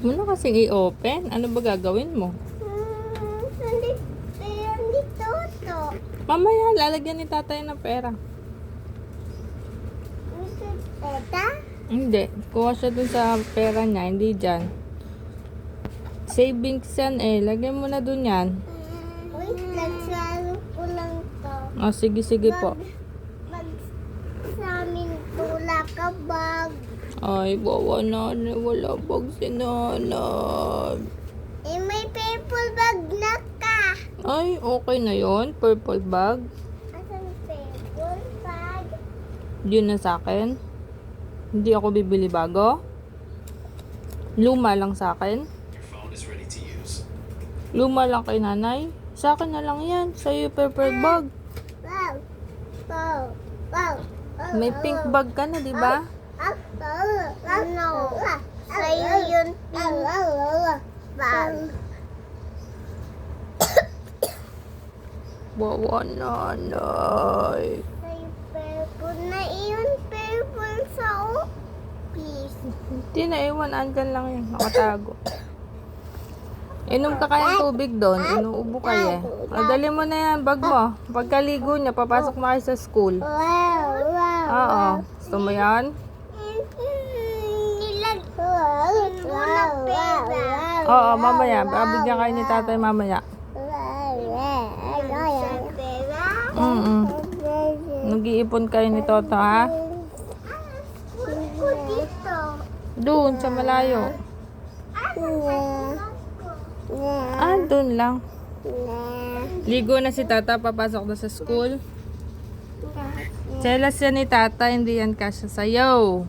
Huwag mo na kasing i-open. Ano ba gagawin mo? Hindi toto. Mamaya, lalagyan ni tatay ng pera. Eta? Hindi. Kuha siya dun sa pera niya. Hindi dyan. Savings yan eh. lagyan mo na dun yan. Wait, nagsalo ko lang to. O, sige po. Mag sa amin tula ka bag. Ay, bawa nanay. Wala bag si nanay. May purple bag na ka. Ay, okay na yon. Purple bag. Asan purple bag? Yun na sa akin. Hindi ako bibili bago. Luma lang sa akin. Luma lang kay nanay. Sa akin na lang yan. Sa'yo purple bag. Wow. Wow. Wow. May pink bag ka na, di ba? No. Sa'yo yun pink bag. Bawa nanay. Sa'yo purple na iyon. Purple sa office. Hindi na iwan. Andyan lang yun. Nakatago. Inom ka kayang tubig doon. Inuubo kayo. Dali mo na yan. Bag mo. Pagkaligo niya, papasok na kayo sa school. Wow. Wow. Oo. Gusto mo yan? Nilagyan mo ng pera. Oo, mamaya. Babigyan kayo ni tatay mamaya. Sa pera? Nag-iipon kayo ni Toto, ha? Ko dito. Doon, sa malayo. Ah, doon lang. Ligo na si tata, papasok na sa school. Chelas yan ni tata, hindi yan kasya sa'yo.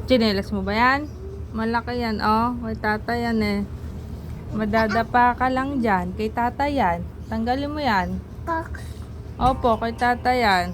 Chinelas mo ba yan? Malaki yan, oh. Kay tata yan eh. Madadapa ka lang dyan. Kay tata yan. Tanggalin mo yan. Opo, kay tata yan.